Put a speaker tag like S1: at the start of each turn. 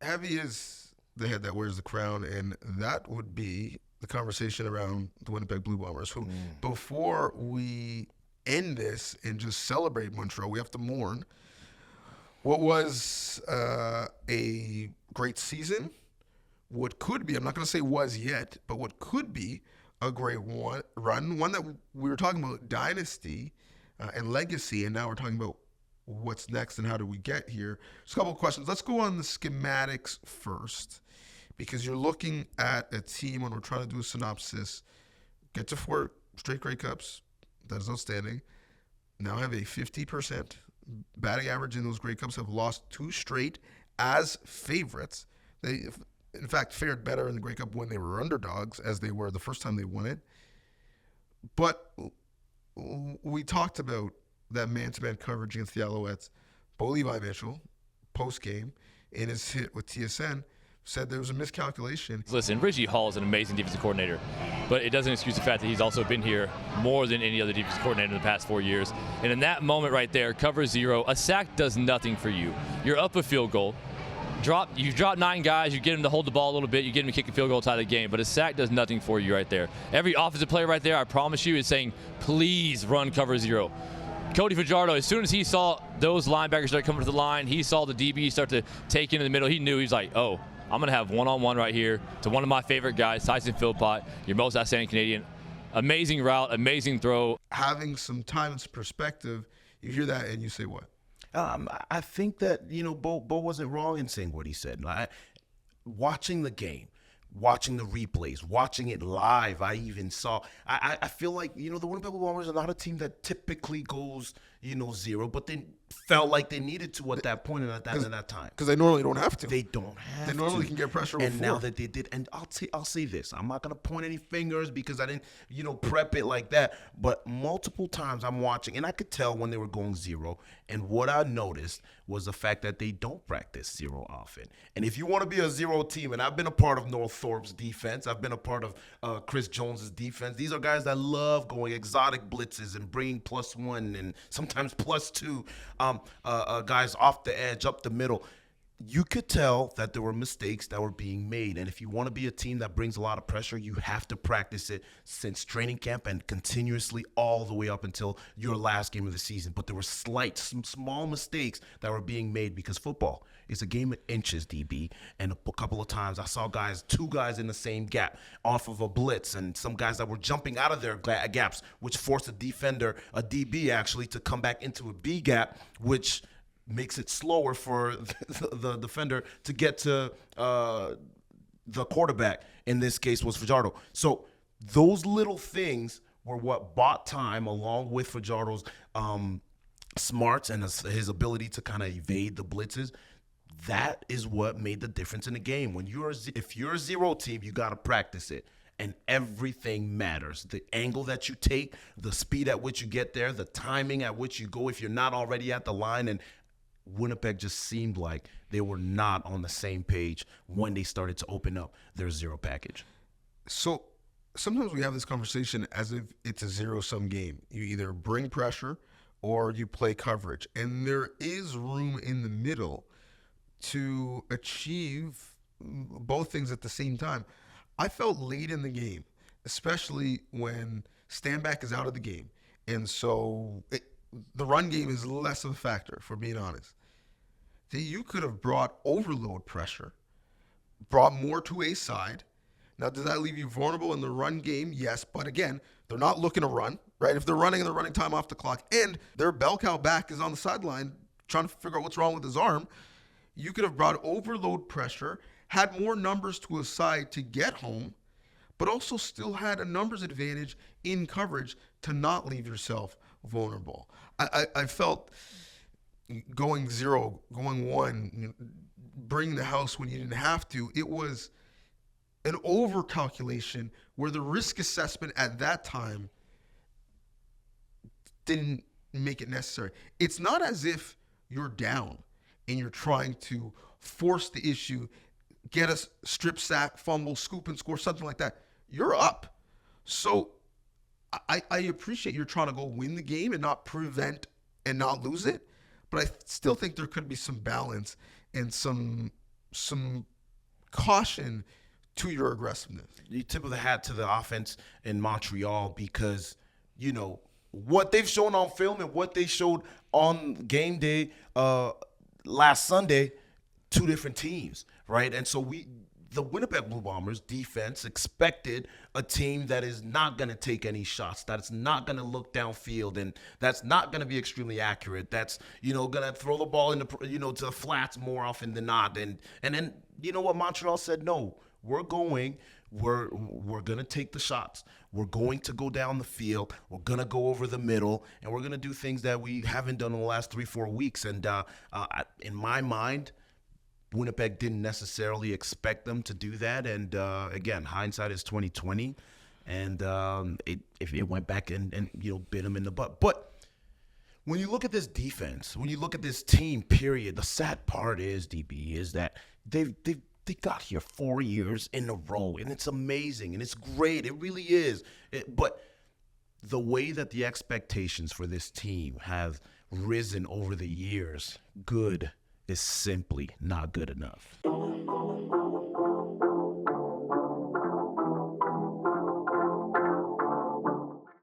S1: heavy is the head that wears the crown, and that would be the conversation around the Winnipeg Blue Bombers, who, before we end this and just celebrate Montreal, we have to mourn what was a great season, what could be, I'm not going to say was yet, but what could be a great run, one that we were talking about dynasty and legacy, and now we're talking about what's next and how do we get here. Just a couple of questions. Let's go on the schematics first, because you're looking at a team when we're trying to do a synopsis, get to 4 straight Grey Cups. That is outstanding. Now have a 50% batting average in those Grey Cups, have lost 2 straight as favorites. They, in fact, fared better in the Grey Cup when they were underdogs, as they were the first time they won it. But we talked about that man-to-man coverage against the Alouettes. Bo Levi Mitchell, post-game, in his hit with TSN, said there was a miscalculation.
S2: Listen, Reggie Hall is an amazing defensive coordinator, but it doesn't excuse the fact that he's also been here more than any other defensive coordinator in the past 4 years. And in that moment right there, cover 0, a sack does nothing for you. You're up a field goal. You drop 9 guys, you get him to hold the ball a little bit, you get him to kick a field goal, tie the game, but a sack does nothing for you right there. Every offensive player right there, I promise you, is saying, please run cover 0. Cody Fajardo, as soon as he saw those linebackers start coming to the line, he saw the DB start to take into the middle, he knew, he's like, oh, I'm going to have one-on-one right here to one of my favorite guys, Tyson Philpott, your most outstanding Canadian. Amazing route, amazing throw.
S1: Having some time and perspective, you hear that and you say what?
S3: I think that, Bo wasn't wrong in saying what he said. Watching the game, watching the replays, watching it live, I even saw, I feel like, the Winnipeg Blue Bombers are not a team that typically goes, 0, but they felt like they needed to at that point and at that time.
S1: Because they normally don't have to.
S3: They don't have to.
S1: They normally can get pressure
S3: and
S1: before.
S3: Now that they did, and I'll say this, I'm not going to point any fingers because I didn't, prep it like that, but multiple times I'm watching, and I could tell when they were going 0, and what I noticed was the fact that they don't practice 0 often. And if you want to be a 0 team, and I've been a part of Noel Thorpe's defense, I've been a part of Chris Jones's defense, these are guys that love going exotic blitzes and bringing +1 and sometimes +2 guys off the edge, up the middle. You could tell that there were mistakes that were being made. And if you want to be a team that brings a lot of pressure, you have to practice it since training camp and continuously all the way up until your last game of the season. But there were some small mistakes that were being made because football is a game of inches, DB. And a couple of times I saw 2 guys in the same gap off of a blitz, and some guys that were jumping out of their gaps, which forced a DB actually, to come back into a B gap, which makes it slower for the defender to get to the quarterback. In this case was Fajardo. So those little things were what bought time, along with Fajardo's smarts and his ability to kind of evade the blitzes. That is what made the difference in the game. If you're a 0 team, you got to practice it. And everything matters. The angle that you take, the speed at which you get there, the timing at which you go if you're not already at the line. And Winnipeg just seemed like they were not on the same page when they started to open up their 0 package.
S1: So sometimes we have this conversation as if it's a zero-sum game. You either bring pressure or you play coverage. And there is room in the middle to achieve both things at the same time. I felt late in the game, especially when Stanback is out of the game. And so the run game is less of a factor, for being honest. That you could have brought overload pressure, brought more to a side. Now, does that leave you vulnerable in the run game? Yes, but again, they're not looking to run, right? If they're running and they're running time off the clock, and their bell cow back is on the sideline trying to figure out what's wrong with his arm, you could have brought overload pressure, had more numbers to a side to get home, but also still had a numbers advantage in coverage to not leave yourself vulnerable. I felt going 0, going 1, bringing the house when you didn't have to, it was an over-calculation where the risk assessment at that time didn't make it necessary. It's not as if you're down and you're trying to force the issue, get a strip sack, fumble, scoop and score, something like that. You're up. So I appreciate you're trying to go win the game and not prevent and not lose it, but I still think there could be some balance and some some caution to your aggressiveness.
S3: You tip of the hat to the offense in Montreal because, what they've shown on film and what they showed on game day last Sunday, two different teams, right? And so the Winnipeg Blue Bombers defense expected a team that is not going to take any shots, that's not going to look downfield, and that's not going to be extremely accurate. That's, going to throw the ball to the flats more often than not. And then, what Montreal said? No, we're going to take the shots. We're going to go down the field. We're going to go over the middle, and we're going to do things that we haven't done in the last 3-4 weeks. And in my mind, Winnipeg didn't necessarily expect them to do that. And again, hindsight is 20/20, and it went back and bit them in the butt. But when you look at this defense, when you look at this team, period, the sad part is, DB, is that they got here 4 years in a row, and it's amazing, and it's great. It really is. But the way that the expectations for this team have risen over the years, good is simply not good enough.